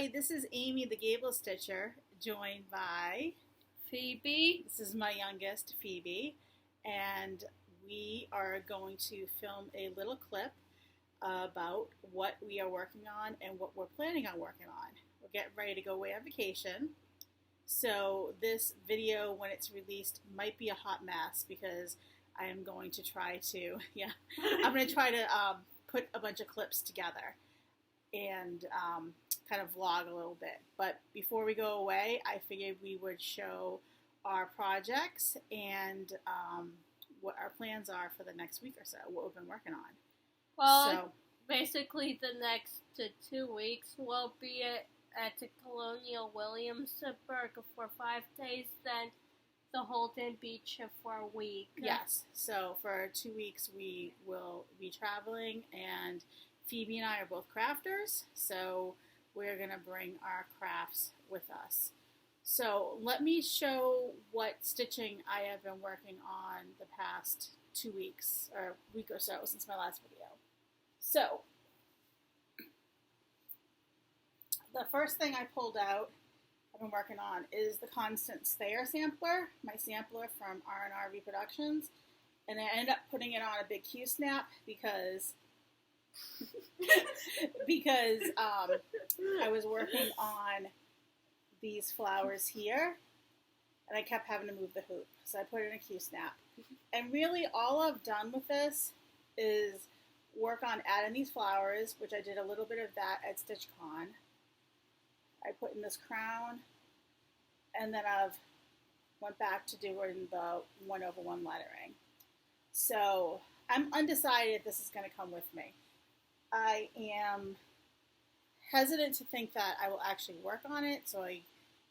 Hi, this is Amy the Gable Stitcher, joined by Phoebe. This is my youngest, Phoebe, and we are going to film a little clip about what we are working on and what we're planning on working on. We're getting ready to go away on vacation, so this video, when it's released, might be a hot mess because I am going to try to, I'm going to try to put a bunch of clips together and kind of vlog a little bit. But before we go away, I figured we would show our projects and what our plans are for the next week or so, what we've been working on. Well, basically the next 2 weeks we'll be at the Colonial Williamsburg for 5 days, then the Janie Beach for a week. Yes, so for 2 weeks we will be traveling, and Phoebe and I are both crafters, so we're going to bring our crafts with us. So let me show what stitching I have been working on the past 2 weeks, or week or so since my last video. So, the first thing I pulled out, I've been working on, is the Constant Stayer sampler, my sampler from R&R Reproductions, and I ended up putting it on a big Q-snap because I was working on these flowers here, and I kept having to move the hoop, so I put it in a Q-snap. And really, all I've done with this is work on adding these flowers, which I did a little bit of that at StitchCon. I put in this crown, and then I've went back to doing the 1/1 lettering. So I'm undecided if this is going to come with me. I am hesitant to think that I will actually work on it, so I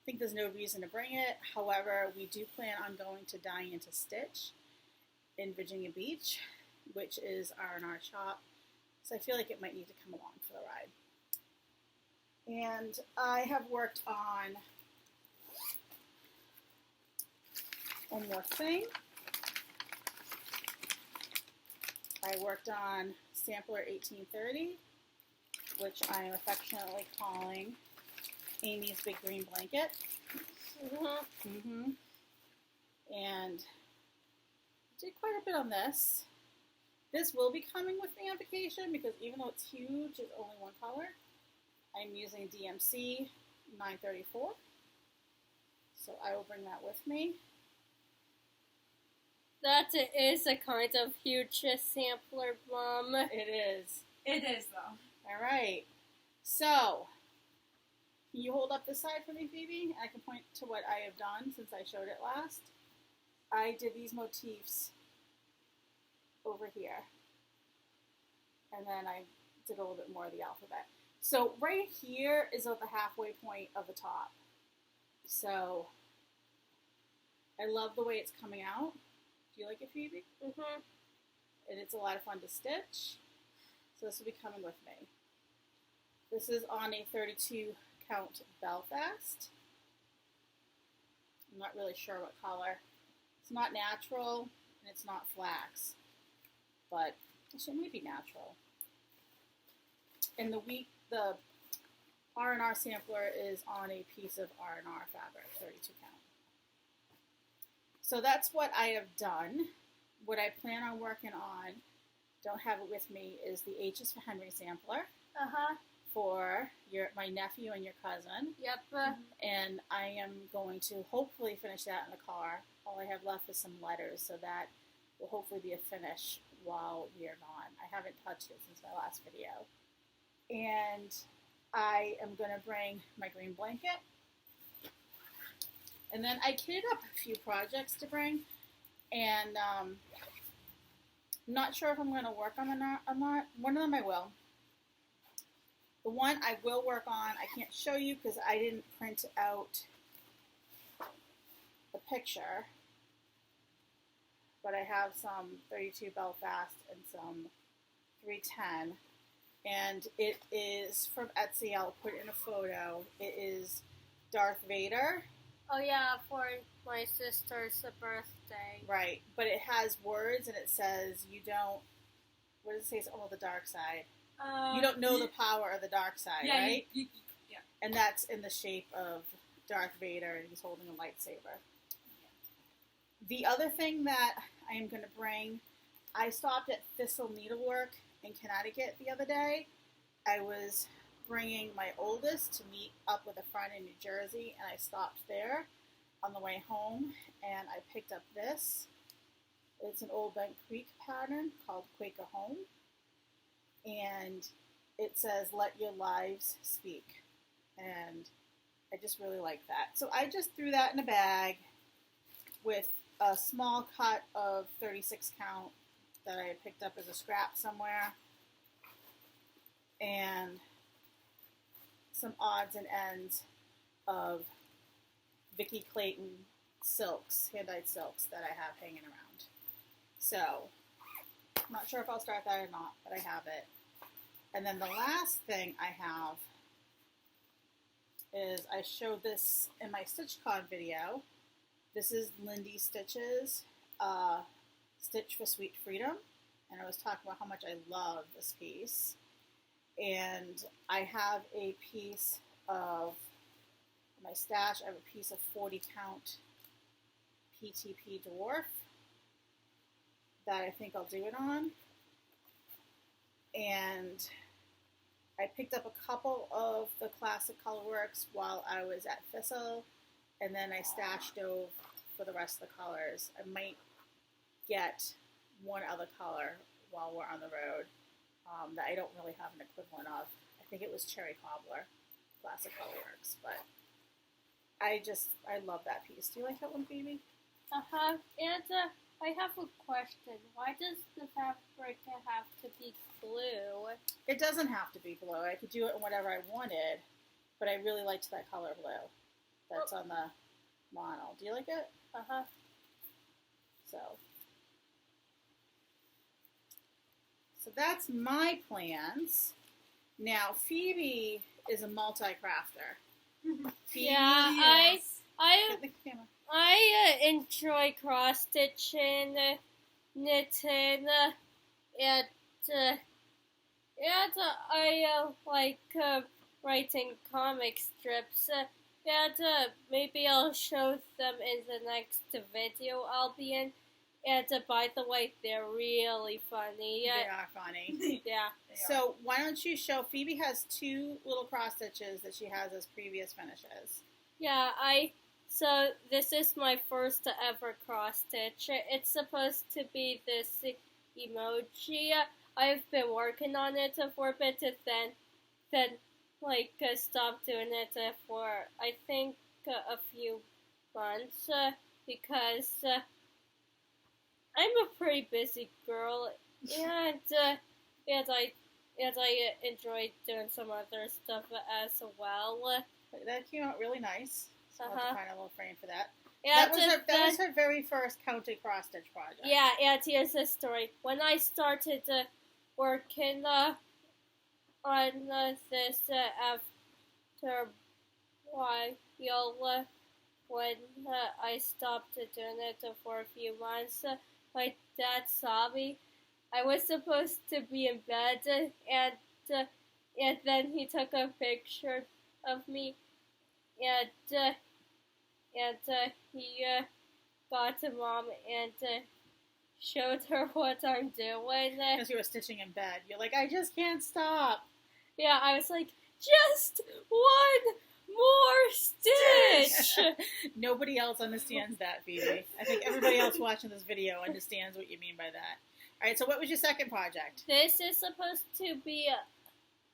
think there's no reason to bring it. However, we do plan on going to Dying to Stitch in Virginia Beach, which is R&R shop, so I feel like it might need to come along for the ride. And I have worked on one more thing. I worked on Sampler 1830, which I am affectionately calling Amy's Big Green Blanket. And I did quite a bit on this. This will be coming with me on vacation because even though it's huge, it's only one color. I'm using DMC 934, so I will bring that with me. That is a kind of huge sampler, Mom. It is. It is, though. All right. So, can you hold up this side for me, Phoebe? I can point to what I have done since I showed it last. I did these motifs over here, and then I did a little bit more of the alphabet. So right here is at the halfway point of the top. So I love the way it's coming out. Do you like it, Phoebe? And it's a lot of fun to stitch. So this will be coming with me. This is on a 32 count Belfast. I'm not really sure what color. It's not natural and it's not flax, but it may be natural. And the R&R sampler is on a piece of R&R fabric, 32 count. So that's what I have done. What I plan on working on, don't have it with me, is the H is for Henry sampler. For my nephew and your cousin. Yep. And I am going to hopefully finish that in the car. All I have left is some letters, so that will hopefully be a finish while we are gone. I haven't touched it since my last video. And I am going to bring my green blanket. And then I kitted up a few projects to bring. And I'm not sure if I'm going to work on them or not. One of them I will. The one I will work on, I can't show you because I didn't print out the picture. But I have some 32 Belfast and some 310. And it is from Etsy. I'll put in a photo. It is Darth Vader. Oh yeah, for my sister's birthday. Right, but it has words and it says you don't, what does it say? It's the dark side. You don't know the power of the dark side, right? And that's in the shape of Darth Vader, and he's holding a lightsaber. The other thing that I am going to bring, I stopped at Thistle Needlework in Connecticut the other day. I was bringing my oldest to meet up with a friend in New Jersey, and I stopped there on the way home, and I picked up this. It's an Old Bent Creek pattern called Quaker Home, and it says, "Let your lives speak," and I just really like that. So I just threw that in a bag with a small cut of 36 count that I had picked up as a scrap somewhere, and some odds and ends of Vicki Clayton silks, hand-dyed silks that I have hanging around. So, I'm not sure if I'll start that or not, but I have it. And then the last thing I have is I showed this in my StitchCon video. This is Lindy Stitch's Stitch for Sweet Freedom, and I was talking about how much I love this piece. And I have a piece of my stash. I have a piece of 40 count PTP Dwarf that I think I'll do it on. And I picked up a couple of the classic colorworks while I was at Thistle, and then I stashed over for the rest of the colors. I might get one other color while we're on the road that I don't really have an equivalent of. I think it was Cherry Cobbler, classic colorworks, but I love that piece. Do you like that one, Phoebe? Uh-huh. And I have a question. Why does the fabric have to be blue? It doesn't have to be blue. I could do it in whatever I wanted, but I really liked that color blue that's on the model. Do you like it? Uh-huh. So that's my plans. Now, Phoebe is a multi-crafter. Yeah, I enjoy cross stitching, knitting, and I like writing comic strips. And maybe I'll show them in the next video I'll be in. And by the way, they're really funny. They are funny. Yeah. So why don't you show, Phoebe has 2 little cross stitches that she has as previous finishes. Yeah, so this is my first ever cross stitch. It's supposed to be this emoji. I've been working on it for a bit, and then stopped doing it for, I think, a few months, because I'm a pretty busy girl, and I enjoy doing some other stuff as well. That came out really nice. So I'll have to find a little frame for that. Yeah, that was her very first counted cross stitch project. Yeah, and here's the story. When I started working on this after a while, when I stopped doing it for a few months, my dad saw me. I was supposed to be in bed, and then he took a picture of me, and he got to Mom and showed her what I'm doing. Because you were stitching in bed. You're like, I just can't stop. Yeah, I was like, just one more stitch! Nobody else understands that, Phoebe. I think everybody else watching this video understands what you mean by that. Alright, so what was your second project? This is supposed to be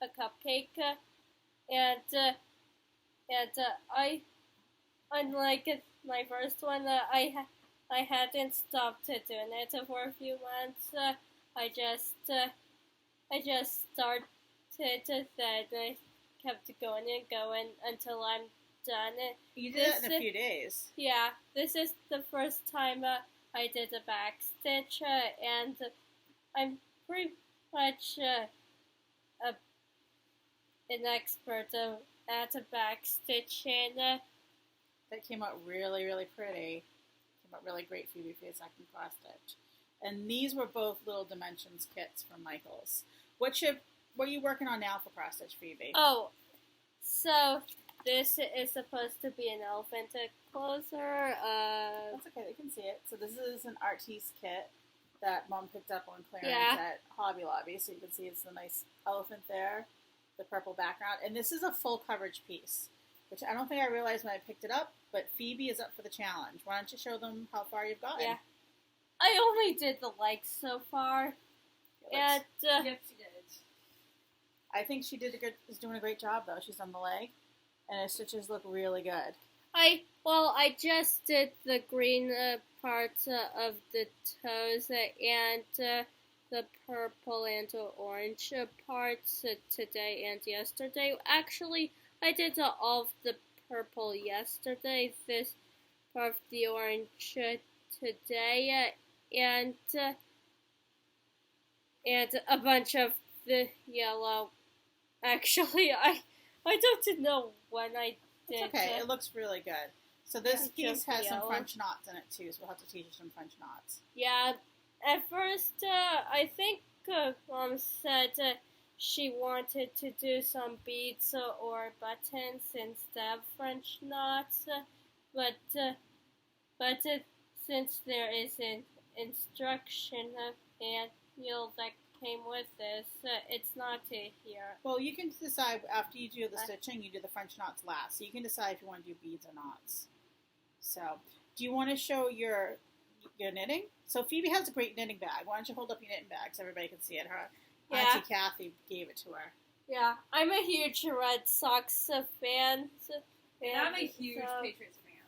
a cupcake, and I, unlike my first one, I hadn't stopped doing it for a few months. I just started, then I kept going and going until I'm done. You did that in a few days. Yeah, this is the first time I did a back stitch, and I'm pretty much an expert at a back stitching. That came out really, really pretty. Came out really great, Phoebe, for your second cross stitch. And these were both Little Dimensions kits from Michaels. What are you working on now for cross stitch, Phoebe? Oh, So this is supposed to be an elephant closer. That's okay, they can see it. So this is an Artiste kit that Mom picked up on clearance Yeah. at Hobby Lobby. So you can see it's the nice elephant there, the purple background. And this is a full coverage piece, which I don't think I realized when I picked it up, but Phoebe is up for the challenge. Why don't you show them how far you've gotten? Yeah. I only did the legs so far. And, Yep, she did. I think she is doing a great job, though. She's on the leg, and her stitches look really good. I just did the green parts of the toes and the purple and the orange parts today and yesterday. Actually, I did all of the purple yesterday, this part of the orange today, and a bunch of the yellow. Actually, I don't know when I did. It's okay. It looks really good. So this Yeah, piece has some yellow. French knots in it, too, so we'll have to teach you some French knots. Yeah, at first, I think Mom said she wanted to do some beads or buttons instead of French knots, but since there is an instruction manual that came with this, it's not here. Well, you can decide after you do the stitching, you do the French knots last. So you can decide if you want to do beads or knots. So, do you want to show your knitting? So Phoebe has a great knitting bag. Why don't you hold up your knitting bag so everybody can see it? Her Auntie Kathy gave it to her. Yeah, I'm a huge Red Sox fan. And I'm a huge Patriots fan.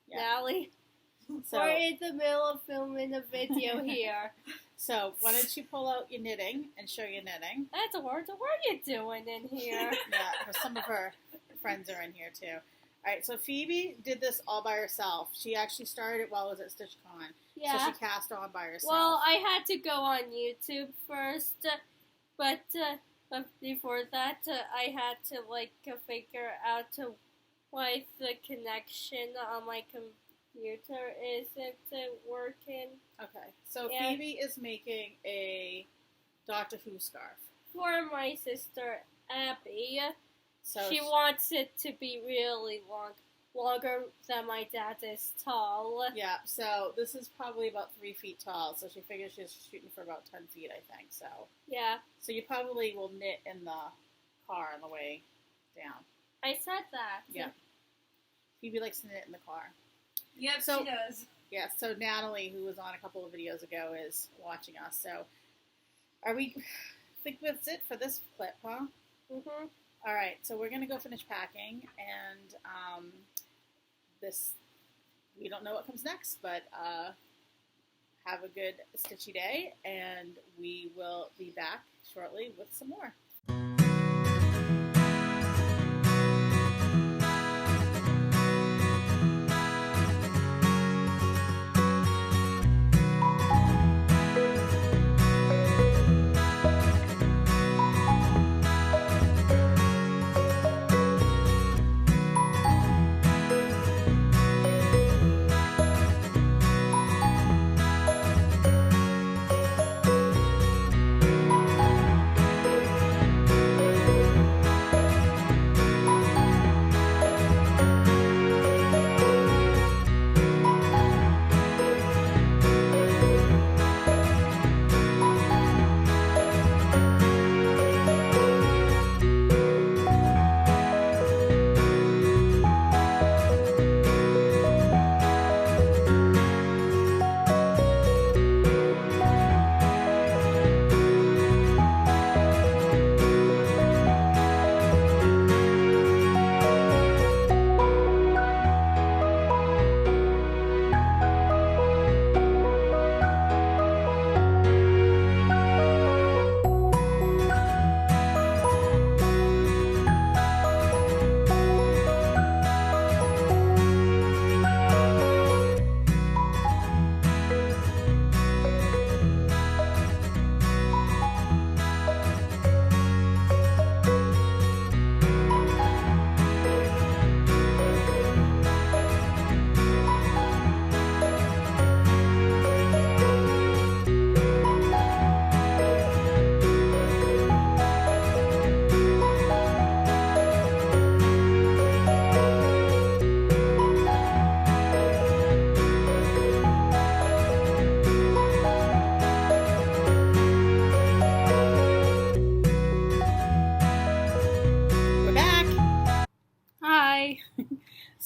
Yeah. Nally. So, We're in the middle of filming a video here. so why don't you pull out your knitting and show your knitting? Edward, what are you doing in here? Yeah, some of her friends are in here too. All right, so Phoebe did this all by herself. She actually started it while I was at StitchCon. Yeah. So she cast on by herself. Well, I had to go on YouTube first, but before that, I had to figure out why the connection on my computer isn't working. Okay, so Yeah. Phoebe is making a Doctor Who scarf. For my sister Abby, So she wants it to be really longer than my dad is tall. yeah, so this is probably about 3 feet tall. So she figures she's shooting for about 10 feet, I think. Yeah, So you probably will knit in the car on the way down. I said that. Yeah. Phoebe likes to knit in the car. Yep, So- she does. Yeah, so Natalie, who was on a couple of videos ago, is watching us. So I think that's it for this clip, huh? Mhm. All right, so we're going to go finish packing, and we don't know what comes next, but have a good stitchy day, and we will be back shortly with some more.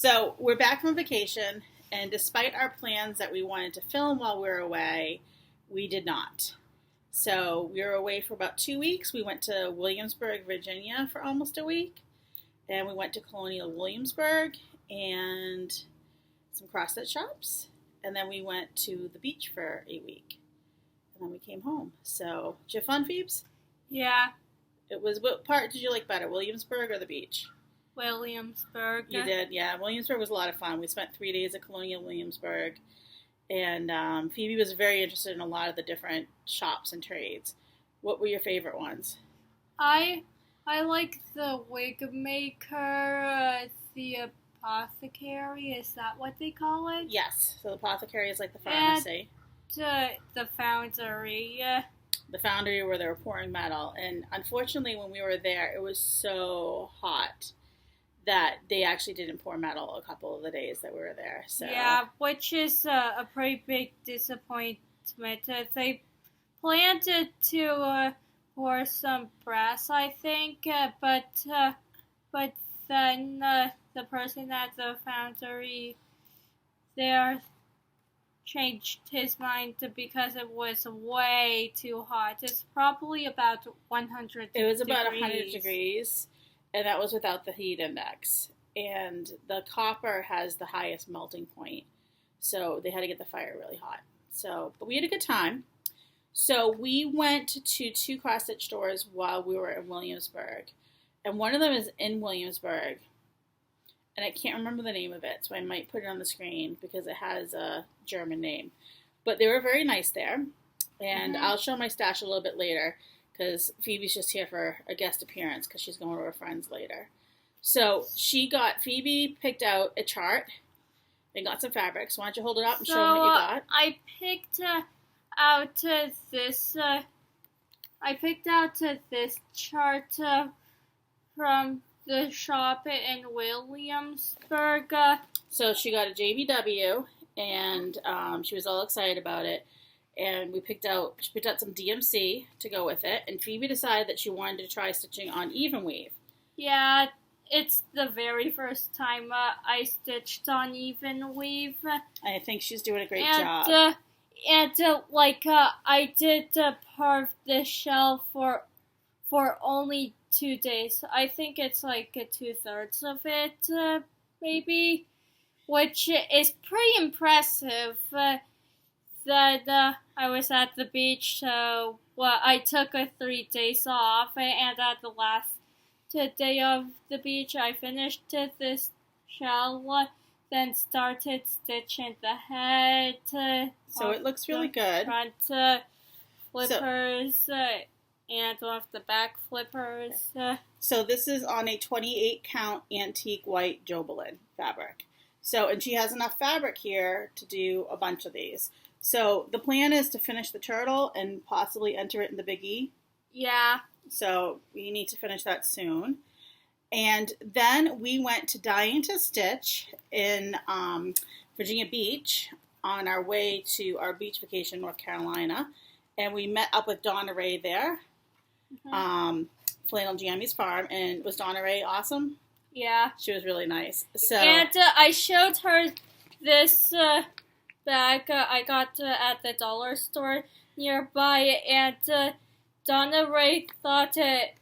So we're back from vacation, and despite our plans that we wanted to film while we were away, we did not. So we were away for about 2 weeks. We went to Williamsburg, Virginia for almost a week. And we went to Colonial Williamsburg and some cross-stitch shops. And then we went to the beach for a week. And then we came home. So, did you have fun, Phoebes? Yeah, It was, what part did you like better, Williamsburg or the beach? Williamsburg. You did, yeah. Williamsburg was a lot of fun. We spent 3 days at Colonial Williamsburg. And Phoebe was very interested in a lot of the different shops and trades. What were your favorite ones? I like the wig maker, the apothecary. Is that what they call it? Yes. So the apothecary is like the pharmacy. The foundry. The foundry where they were pouring metal. And unfortunately, when we were there, it was so hot that they actually didn't pour metal a couple of the days that we were there. So Yeah, which is a pretty big disappointment. They planned to pour some brass, I think, but then the person at the foundry there changed his mind because it was way too hot. It's probably about 100 it was about degrees. 100 degrees, and that was without the heat index. And the copper has the highest melting point, so they had to get the fire really hot. So, but we had a good time. So we went to 2 cross-stitch stores while we were in Williamsburg, and one of them is in Williamsburg, and I can't remember the name of it, so I might put it on the screen because it has a German name. But they were very nice there, and I'll show my stash a little bit later because Phoebe's just here for a guest appearance because she's going to her friends later. So Phoebe picked out a chart and got some fabrics. Why don't you hold it up and show them what you got? I picked out this chart from the shop in Williamsburg. So she got a JBW, and she was all excited about it. And she picked out some DMC to go with it. And Phoebe decided that she wanted to try stitching on even weave. Yeah, it's the very first time I stitched on even weave. I think she's doing a great job. I did part of the shell for only 2 days. I think it's like 2/3 of it, maybe, which is pretty impressive. That I was at the beach, so I took 3 days off, and at the last day of the beach, I finished this shell, then started stitching the head. So it looks really good. Front flippers and off the back flippers. So this is on a 28 count antique white Jobelin fabric. So, and she has enough fabric here to do a bunch of these. So the plan is to finish the turtle and possibly enter it in the Big E. Yeah. So we need to finish that soon. And then we went to Dying to Stitch in Virginia Beach on our way to our beach vacation in North Carolina. And we met up with Donna Ray there, Flannel Jammies Farm. And was Donna Ray awesome? Yeah. She was really nice. So And I showed her this bag I got at the dollar store nearby, and Donna Ray thought it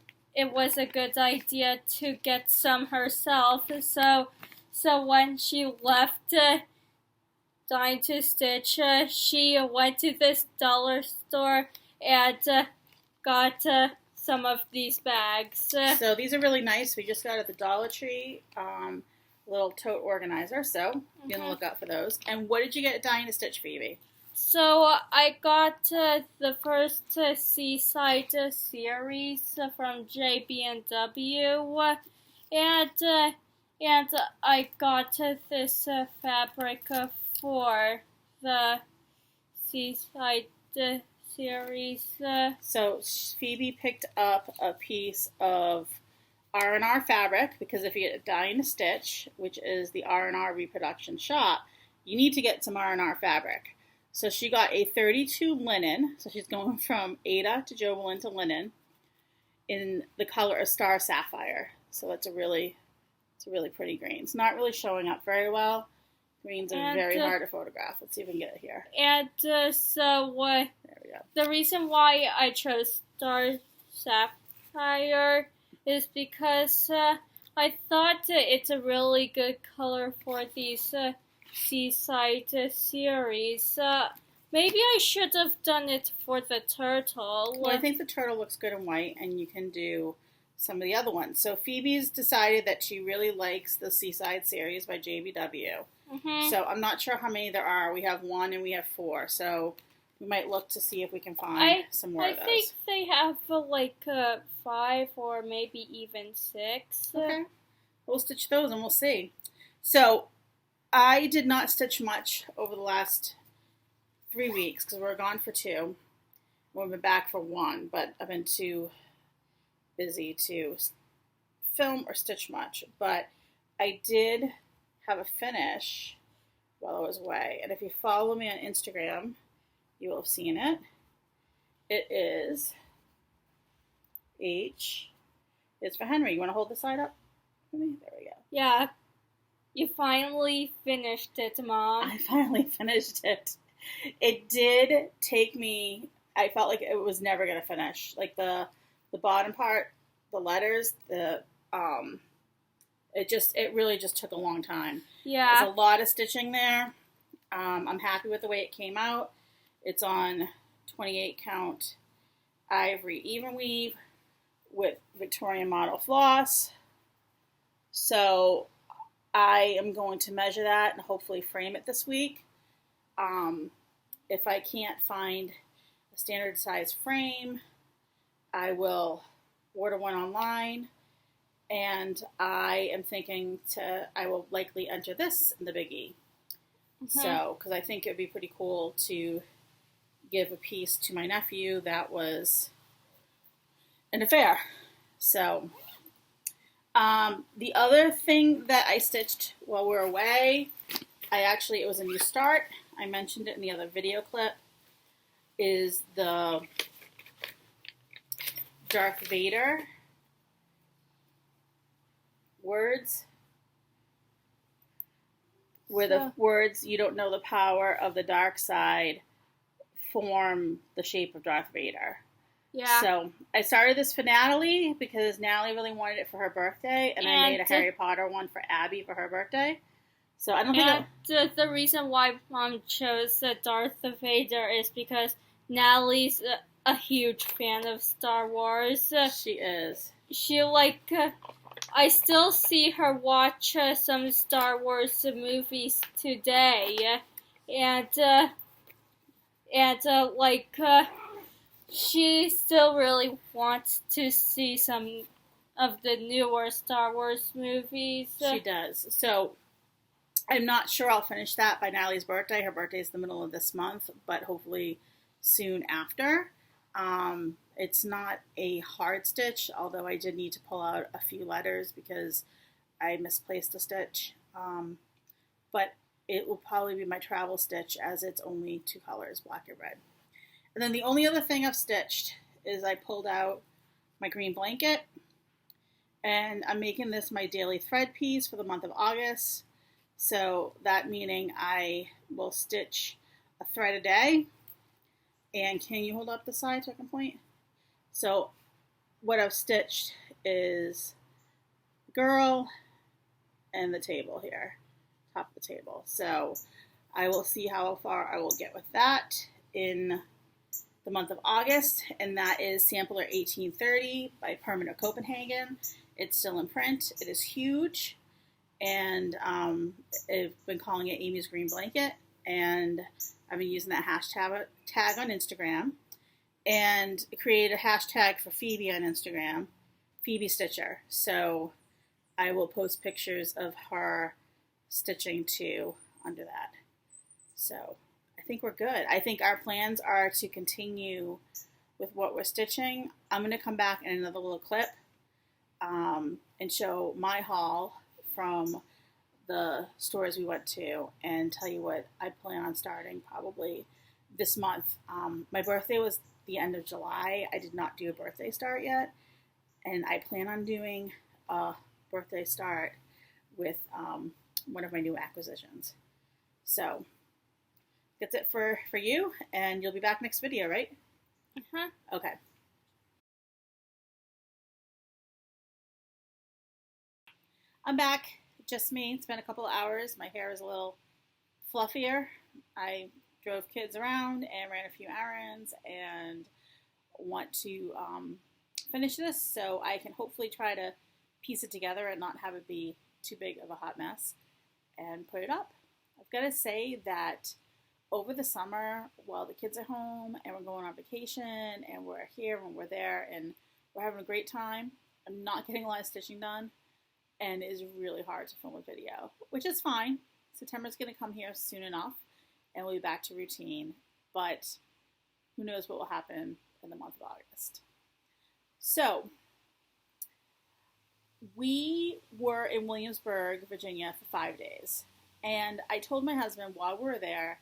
was a good idea to get some herself. So when she left Dying to Stitch, she went to this dollar store and got some of these bags. So these are really nice. We just got at the Dollar Tree little tote organizer, so be on the lookout for those. And what did you get at Dying to Stitch, Phoebe? So I got the first Seaside series from JB&W, and I got this fabric for the Seaside series. So Phoebe picked up a piece of R&R fabric, because if you get Dying to Stitch, which is the R&R reproduction shop, you need to get some R&R fabric. So she got a 32 linen, so she's going from Ada to Jobelin to linen, in the color of Star Sapphire. So that's a really It's a really pretty green. It's not really showing up very well. Greens are very hard to photograph. Let's see if we can get it here. And so what? There we go. The reason why I chose Star Sapphire is because I thought it's a really good color for these seaside series. Maybe I should have done it for the turtle. Well, I think the turtle looks good in white, and you can do some of the other ones. So Phoebe's decided that she really likes the Seaside series by JBW. Mm-hmm. So I'm not sure how many there are. We have 1 and we have 4. So we might look to see if we can find some more of those. I think they have 5 or maybe even 6. Okay. We'll stitch those and we'll see. So I did not stitch much over the last 3 weeks because we're gone for 2. We've been back for 1, but I've been too busy to film or stitch much. But I did have a finish while I was away. And if you follow me on Instagram, you will have seen it. It is H. It's for Henry. You want to hold the side up for me? There we go. Yeah. You finally finished it, Mom. I finally finished it. It did take me, I felt like it was never going to finish. Like the bottom part, the letters, it really just took a long time. Yeah. There's a lot of stitching there. I'm happy with the way it came out. It's on 28 count ivory even weave with Victorian model floss. So I am going to measure that and hopefully frame it this week. If I can't find a standard size frame, I will order one online, and I am thinking I will likely enter this in the biggie. Mm-hmm. So, because I think it would be pretty cool to give a piece to my nephew that was an affair. So, the other thing that I stitched while we were away, it was a new start. I mentioned it in the other video clip, is the Darth Vader words, where the words, "You don't know the power of the dark side," form the shape of Darth Vader. Yeah. So I started this for Natalie because Natalie really wanted it for her birthday, and I made a Harry Potter one for Abby for her birthday. So I don't think the reason why Mom chose Darth Vader is because Natalie's a huge fan of Star Wars. She is. She I still see her watch some Star Wars movies today, and she still really wants to see some of the newer Star Wars movies. She does. So I'm not sure I'll finish that by Natalie's birthday. Her birthday is the middle of this month, but hopefully soon after. It's not a hard stitch, although I did need to pull out a few letters because I misplaced a stitch. But it will probably be my travel stitch as it's only 2 colors, black and red. And then the only other thing I've stitched is I pulled out my green blanket, and I'm making this my daily thread piece for the month of August. So that meaning I will stitch a thread a day. And can you hold up the side so I can point? So what I've stitched is the girl and the table here, top of the table. So I will see how far I will get with that in the month of August, and that is Sampler 1830 by Permanent Copenhagen. It's still in print. It is huge, and I've been calling it Amy's Green Blanket, and I've been using that hashtag tag on Instagram, and created a hashtag for Phoebe on Instagram, Phoebe Stitcher. So I will post pictures of her stitching too under that. So I think we're good. I think our plans are to continue with what we're stitching. I'm going to come back in another little clip and show my haul from the stores we went to and tell you what I plan on starting probably this month. My birthday was the end of July. I did not do a birthday start yet, and I plan on doing a birthday start with one of my new acquisitions. So that's it for you, and you'll be back next video, right? Okay. I'm back. Just me. It's been a couple of hours. My hair is a little fluffier. I drove kids around and ran a few errands and want to finish this so I can hopefully try to piece it together and not have it be too big of a hot mess and put it up. I've got to say that over the summer, while the kids are home and we're going on vacation and we're here and we're there and we're having a great time, I'm not getting a lot of stitching done, and it is really hard to film a video, which is fine. September's going to come here soon enough and we'll be back to routine, but who knows what will happen in the month of August. So we were in Williamsburg, Virginia for 5 days, and I told my husband while we were there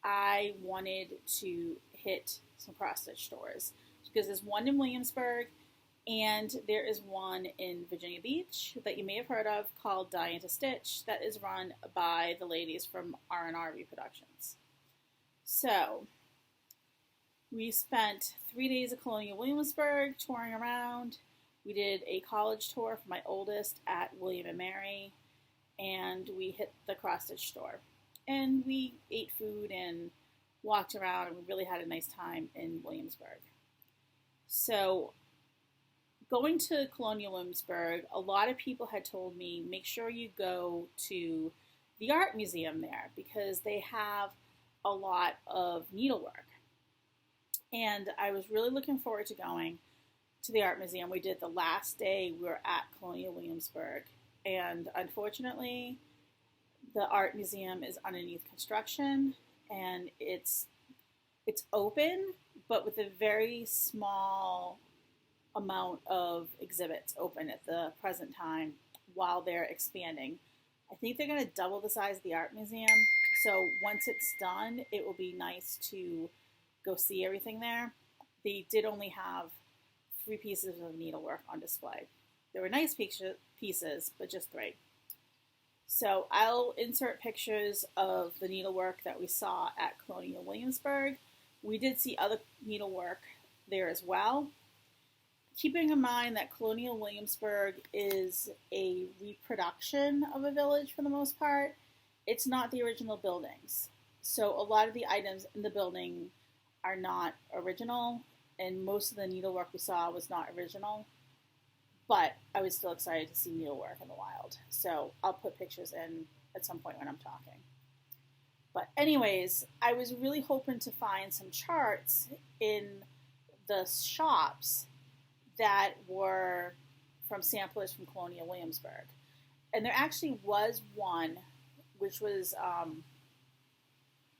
I wanted to hit some cross-stitch stores because there's one in Williamsburg and there is one in Virginia Beach that you may have heard of called Dye to Stitch that is run by the ladies from R&R Reproductions. So we spent 3 days at Colonial Williamsburg touring around. We did a college tour for my oldest at William and Mary, and we hit the cross-stitch store. And we ate food and walked around, and we really had a nice time in Williamsburg. So going to Colonial Williamsburg, a lot of people had told me, make sure you go to the art museum there because they have a lot of needlework. And I was really looking forward to going to the art museum. We did the last day we were at Colonial Williamsburg, and unfortunately the art museum is underneath construction and it's open but with a very small amount of exhibits open at the present time while they're expanding. I think they're going to double the size of the art museum, so once it's done it will be nice to go see everything there. They did only have 3 pieces of needlework on display. They were nice pieces, but just 3. So I'll insert pictures of the needlework that we saw at Colonial Williamsburg. We did see other needlework there as well. Keeping in mind that Colonial Williamsburg is a reproduction of a village for the most part, it's not the original buildings. So a lot of the items in the building are not original, and most of the needlework we saw was not original. But I was still excited to see needlework in the wild. So I'll put pictures in at some point when I'm talking. But anyways, I was really hoping to find some charts in the shops that were from samplers from Colonial Williamsburg. And there actually was one, which was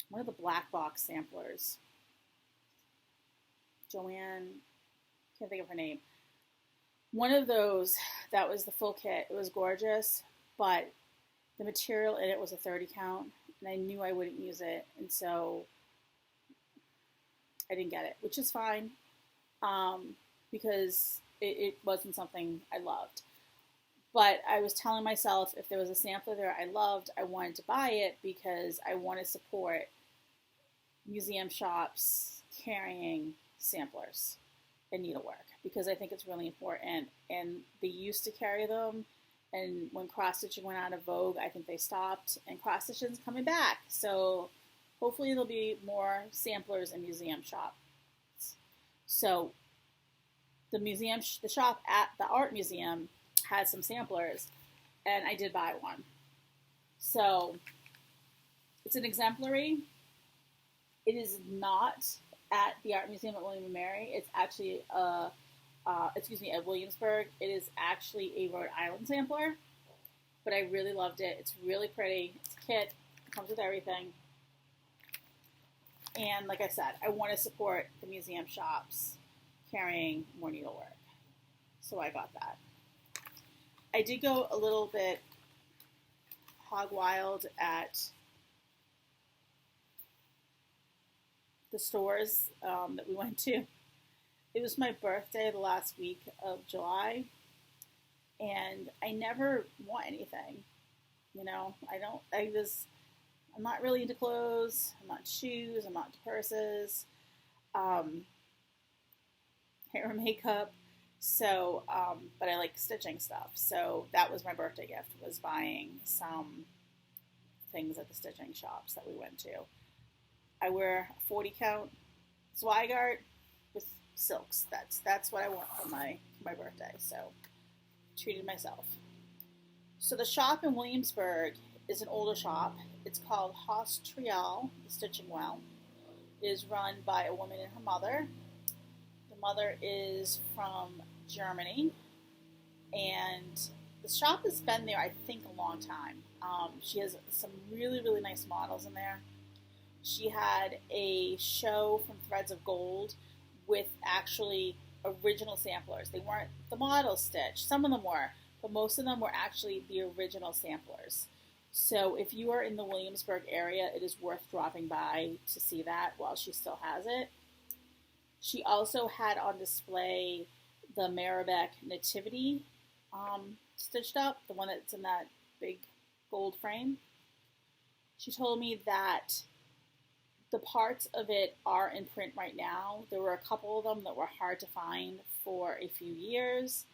one of the black box samplers. Joanne, can't think of her name. One of those, that was the full kit. It was gorgeous, but the material in it was a 30 count, and I knew I wouldn't use it, and so I didn't get it, which is fine, because it wasn't something I loved. But I was telling myself if there was a sampler there I loved, I wanted to buy it because I want to support museum shops carrying samplers and needlework, because I think it's really important, and they used to carry them, and when cross-stitching went out of vogue, I think they stopped, and cross-stitching's coming back, so hopefully there'll be more samplers in museum shops. So the shop at the art museum had some samplers, and I did buy one. So it's an exemplary. It is not at the art museum at William and Mary. It's actually at Williamsburg. It is actually a Rhode Island sampler, but I really loved it. It's really pretty. It's a kit. It comes with everything. And like I said, I want to support the museum shops carrying more needlework. So I got that. I did go a little bit hog wild at the stores that we went to. It was my birthday the last week of July, and I never want anything. You know, I'm not really into clothes. I'm not into shoes. I'm not into purses. Hair and makeup. So, but I like stitching stuff. So that was my birthday gift, was buying some things at the stitching shops that we went to. I wear a 40 count Zweigart with silks. That's what I want for my birthday. So treated myself. So the shop in Williamsburg is an older shop. It's called Flosstube All, the Stitching Well. It is run by a woman and her mother. The mother is from Germany, and the shop has been there, I think, a long time. She has some really, really nice models in there. She had a show from Threads of Gold with actually original samplers. They weren't the model stitch. Some of them were, but most of them were actually the original samplers. So if you are in the Williamsburg area, it is worth dropping by to see that while she still has it. She also had on display the Marabec Nativity stitched up, the one that's in that big gold frame. She told me that the parts of it are in print right now. There were a couple of them that were hard to find for a few years.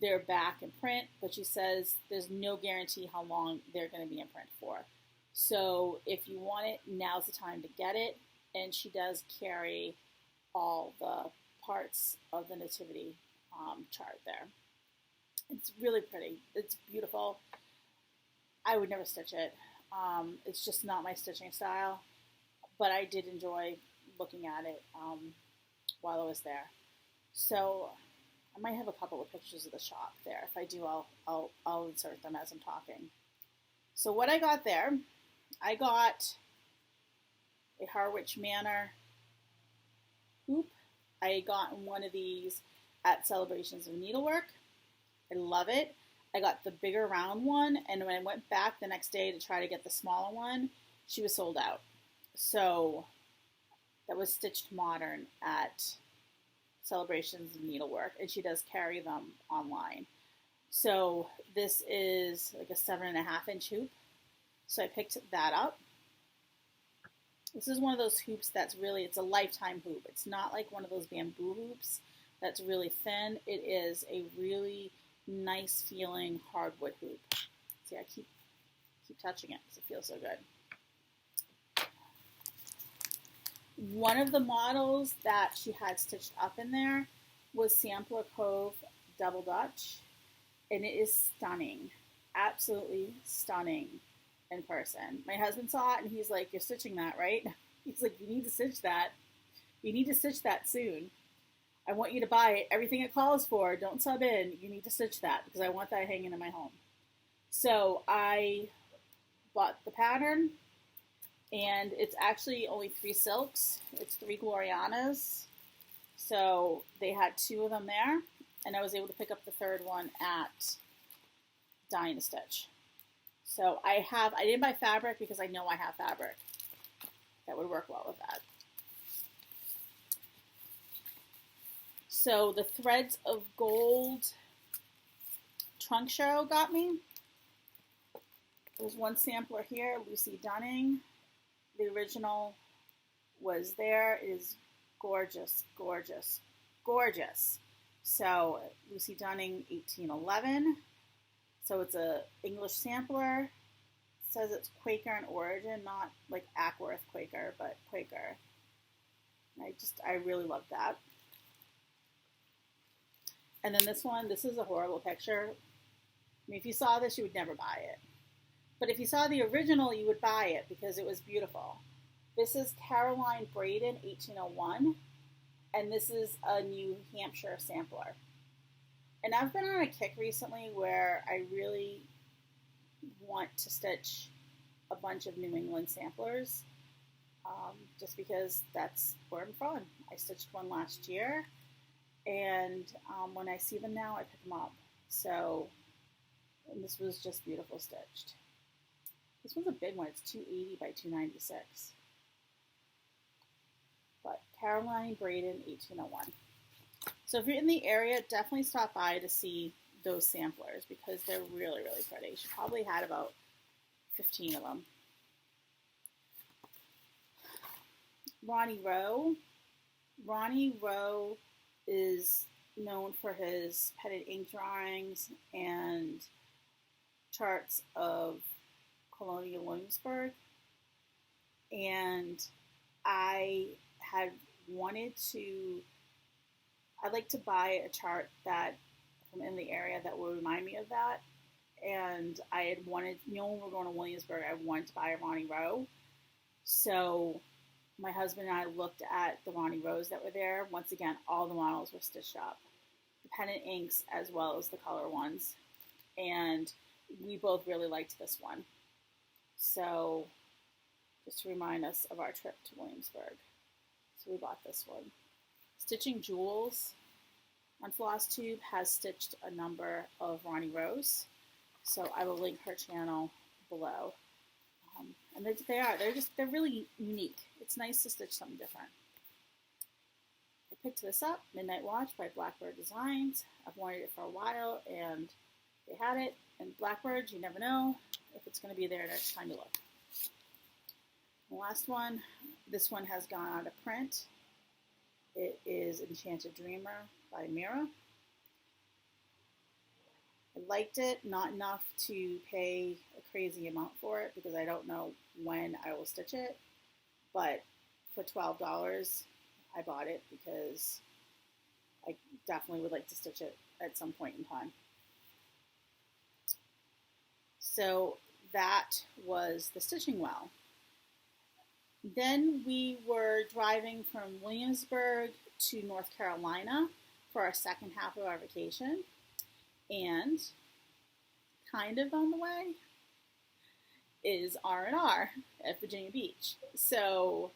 They're back in print, but she says there's no guarantee how long they're going to be in print for. So if you want it, now's the time to get it. And she does carry all the parts of the nativity chart there. It's really pretty. It's beautiful. I would never stitch it. It's just not my stitching style, but I did enjoy looking at it while I was there. So I might have a couple of pictures of the shop there. If I do, I'll insert them as I'm talking. So what I got there, I got a Harwich Manor hoop. I got one of these at Celebrations of Needlework. I love it. I got the bigger round one, and when I went back the next day to try to get the smaller one, she was sold out. So that was Stitched Modern at Celebrations of Needlework, and she does carry them online. So this is like a 7.5-inch hoop. So I picked that up. This is one of those hoops that's really, it's a lifetime hoop. It's not like one of those bamboo hoops that's really thin. It is a really nice feeling hardwood hoop. See, I keep touching it because it feels so good. One of the models that she had stitched up in there was Sampler Cove Double Dutch, and it is stunning, absolutely stunning in person. My husband saw it and he's like, "You're stitching that, right?" He's like, "You need to stitch that. You need to stitch that soon. I want you to buy it. Everything it calls for. Don't sub in. You need to stitch that because I want that hanging in my home." So I bought the pattern, and it's actually only 3 silks. It's 3 Glorianas. So they had 2 of them there, and I was able to pick up the 3rd one at Dying to Stitch. So I didn't buy fabric because I know I have fabric that would work well with that. So the Threads of Gold trunk show got me. There's one sampler here, Lucy Dunning. The original was there. It is gorgeous, gorgeous, gorgeous. So Lucy Dunning, 1811. So it's a English sampler. It says it's Quaker in origin, not like Ackworth Quaker, but Quaker. I really love that. And then this one, this is a horrible picture. I mean, if you saw this, you would never buy it. But if you saw the original, you would buy it because it was beautiful. This is Caroline Graydon, 1801. And this is a New Hampshire sampler. And I've been on a kick recently where I really want to stitch a bunch of New England samplers, just because that's where I'm from. I stitched one last year, and when I see them now, I pick them up. So, and this was just beautiful stitched. This one's a big one. It's 280 by 296. But Caroline Graydon, 1801. So if you're in the area, definitely stop by to see those samplers because they're really, really pretty. She probably had about 15 of them. Ronnie Rowe. Ronnie Rowe is known for his petted ink drawings and charts of Colonial Williamsburg. And I had wanted to, I'd like to buy a chart that from in the area that would remind me of that. And I had wanted, when we're going to Williamsburg, I wanted to buy a Ronnie Rowe. So my husband and I looked at the Ronnie Rows that were there. Once again, all the models were stitched up. The pendant inks as well as the color ones. And we both really liked this one. So just to remind us of our trip to Williamsburg. So we bought this one. Stitching Jewels on Flosstube has stitched a number of Ronnie Rows. So I will link her channel below. And they're really unique. It's nice to stitch something different. I picked this up, Midnight Watch by Blackbird Designs. I've wanted it for a while, and they had it. And Blackbird, you never know if it's going to be there next time you look. The last one, this one has gone out of print. It is Enchanted Dreamer by Mira. I liked it, not enough to pay a crazy amount for it because I don't know when I will stitch it. But for $12, I bought it because I definitely would like to stitch it at some point in time. So that was the stitching well. Then we were driving from Williamsburg to North Carolina for our second half of our vacation. And kind of on the way is R&R at Janie Beach. So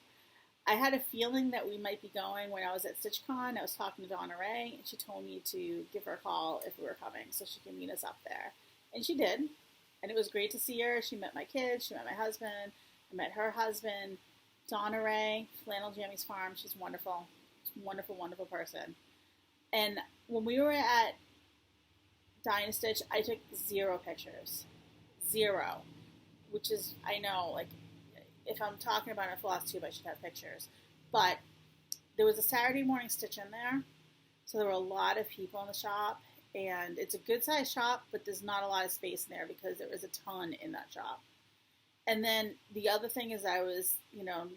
I had a feeling that we might be going when I was at StitchCon. I was talking to Donna Ray, and she told me to give her a call if we were coming so she could meet us up there. And she did. And it was great to see her. She met my kids. She met my husband. I met her husband. Donna Ray, Flannel Jammy's Farm. She's wonderful. She's a wonderful, wonderful person. And when we were at Dynastitch, I took 0 pictures. 0. Which is, I know, like, if I'm talking about a Flosstube, I should have pictures. But there was a Saturday morning stitch in there, so there were a lot of people in the shop. And it's a good-sized shop, but there's not a lot of space in there because there is a ton in that shop. And then the other thing is I was,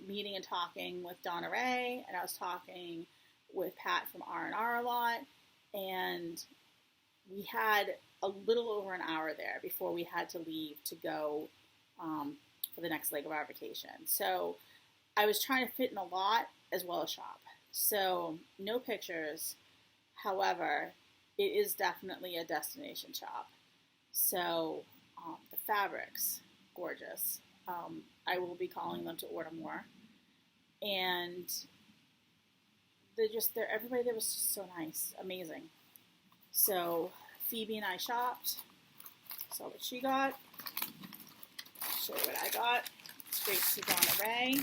meeting and talking with Donna Ray, and I was talking with Pat from R&R a lot, and we had a little over an hour there before we had to leave to go for the next leg of our vacation. So I was trying to fit in a lot as well as shop. So no pictures. However, it is definitely a destination shop. So the fabrics, gorgeous. I will be calling them to order more. And everybody there was just so nice, amazing. So Phoebe and I shopped, saw what she got, show you what I got. Straight to Donna Ray.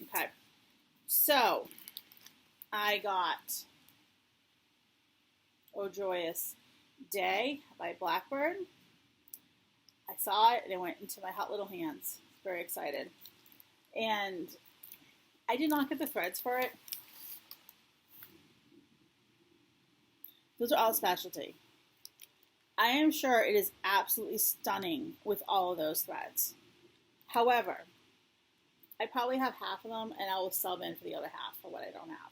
Okay, so I got Oh Joyous Day by Blackbird. I saw it and it went into my hot little hands. Very excited. And I did not get the threads for it. Those are all specialty. I am sure it is absolutely stunning with all of those threads. However, I probably have half of them and I will sub in for the other half for what I don't have.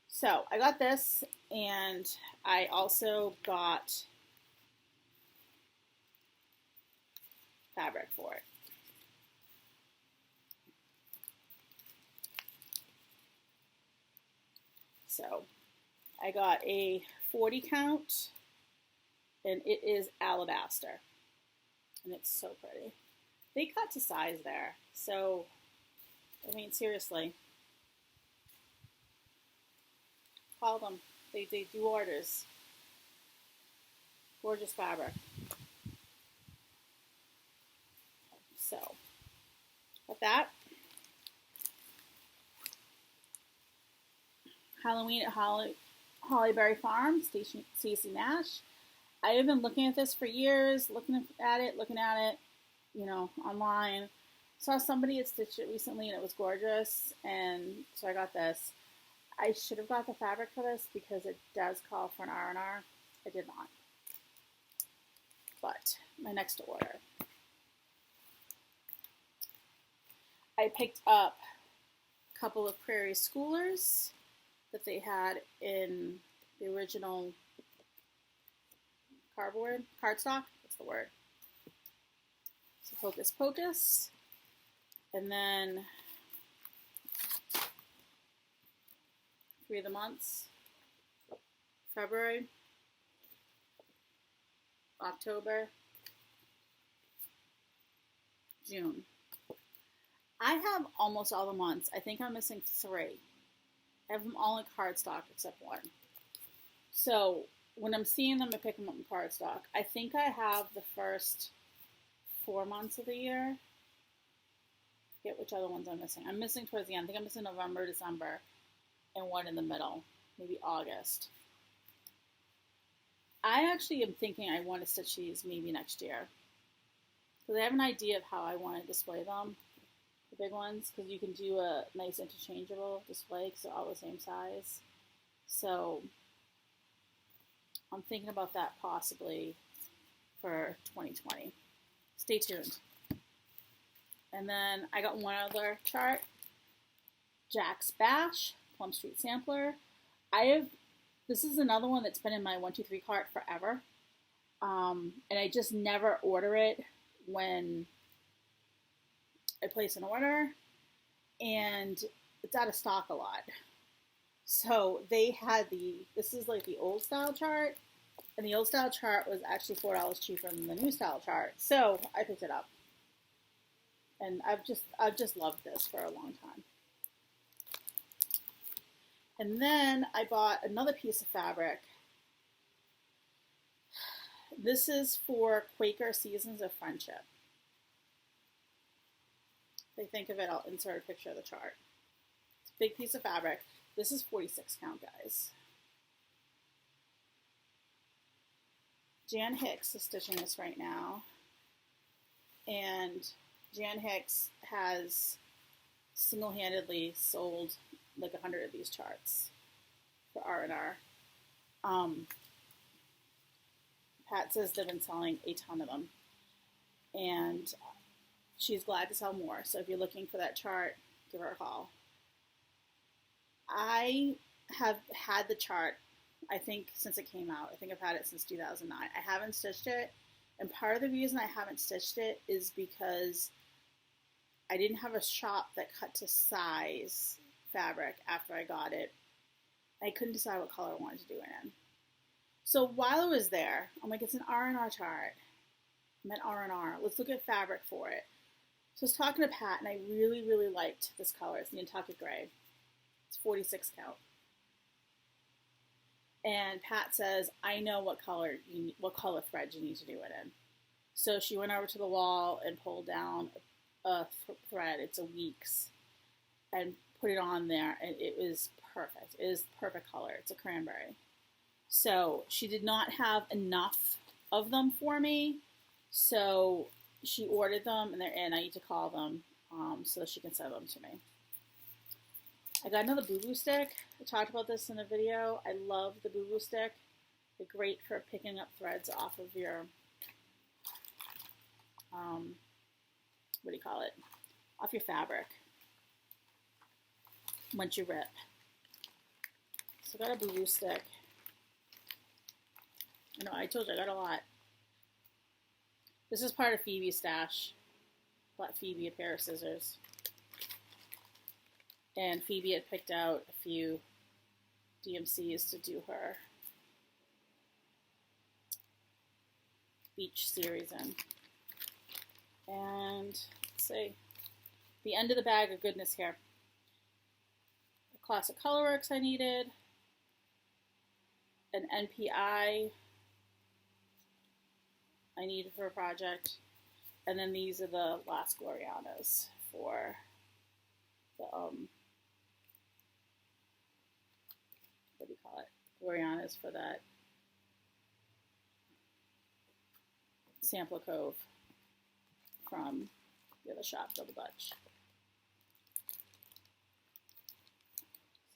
So I got this, and I also got fabric for it. So I got a 40 count, and it is alabaster, and it's so pretty. They cut to size there, so I mean, seriously, call them. They do orders. Gorgeous fabric. So, got that. Halloween at Hollyberry Farm, Stacey Nash. I have been looking at this for years, looking at it, online. Saw somebody had stitched it recently and it was gorgeous, and so I got this. I should have got the fabric for this because it does call for an R&R. I did not. But my next order. I picked up a couple of Prairie Schoolers that they had in the original cardstock. What's the word? So Hocus Pocus. And then 3 of the months. February, October, June. I have almost all the months. I think I'm missing 3. I have them all in cardstock except 1. So when I'm seeing them, I pick them up in cardstock. I think I have the first 4 months of the year. I forget which other ones I'm missing. I'm missing towards the end. I think I'm missing November, December, and 1 in the middle. Maybe August. I actually am thinking I want to stitch these maybe next year. Because I have an idea of how I want to display them. The big ones. Because you can do a nice interchangeable display because they're all the same size. So I'm thinking about that possibly for 2020. Stay tuned. And then I got one other chart. Jack's Bash, Plum Street Sampler. This is another one that's been in my 1-2-3 cart forever. And I just never order it when I place an order. And it's out of stock a lot. So they had this is like the old style chart. And the old style chart was actually $4 cheaper than the new style chart. So I picked it up. And I've just loved this for a long time. And then I bought another piece of fabric. This is for Quaker Seasons of Friendship. If I think of it, I'll insert a picture of the chart. It's a big piece of fabric. This is 46 count, guys. Jan Hicks is stitching this right now. And Jan Hicks has single-handedly sold like 100 of these charts for R&R. Pat says they've been selling a ton of them. And she's glad to sell more. So if you're looking for that chart, give her a call. I have had the chart, I think, since it came out. I think I've had it since 2009. I haven't stitched it. And part of the reason I haven't stitched it is because I didn't have a shop that cut to size fabric after I got it. I couldn't decide what color I wanted to do it in. So while I was there, I'm like, it's an R&R chart. I'm at R&R. Let's look at fabric for it. So I was talking to Pat, and I really, really liked this color. It's the Nantucket Gray. It's 46 count. And Pat says, I know what color thread you need to do it in. So she went over to the wall and pulled down a thread. It's a Weeks. And put it on there, and it was perfect. It is the perfect color. It's a cranberry. So she did not have enough of them for me, so she ordered them, and they're in. I need to call them so that she can send them to me. I got another boo-boo stick. I talked about this in a video. I love the boo-boo stick. They're great for picking up threads off of your, off your fabric once you rip. So I got a boo-boo stick. I know, I told you I got a lot. This is part of Phoebe's stash. Bought Phoebe a pair of scissors. And Phoebe had picked out a few DMCs to do her beach series in. And let's see. The end of the bag of goodness here. The Classic Colorworks I needed. An NPI I needed for a project. And then these are the last Glorianas for the, what do you call it? Glorianas for that Sampler Cove from the other shop, Double Dutch.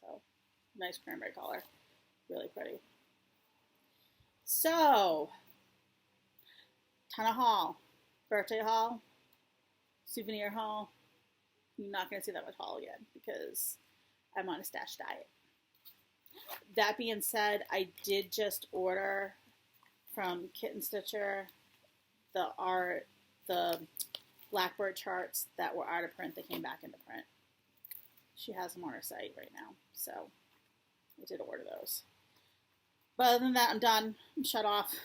So, nice cranberry color. Really pretty. So, ton of haul. Birthday haul. Souvenir haul. You're not going to see that much haul again because I'm on a stash diet. That being said, I did just order from Kitten Stitcher the Blackbird charts that were out of print that came back into print. She has them on her site right now, so I did order those. But other than that, I'm done. I'm shut off.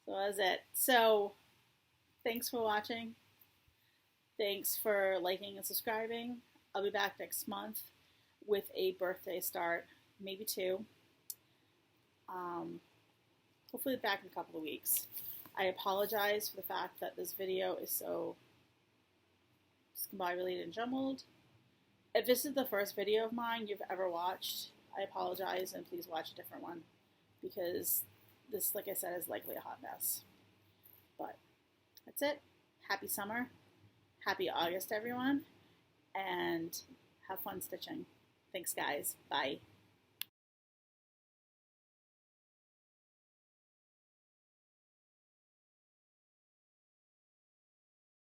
So that's it. So thanks for watching. Thanks for liking and subscribing. I'll be back next month with a birthday start, maybe 2. Hopefully back in a couple of weeks. I apologize for the fact that this video is so discombobulated and jumbled. If this is the first video of mine you've ever watched, I apologize and please watch a different one because this, like I said, is likely a hot mess. But that's it. Happy summer. Happy August, everyone. And have fun stitching. Thanks, guys. Bye.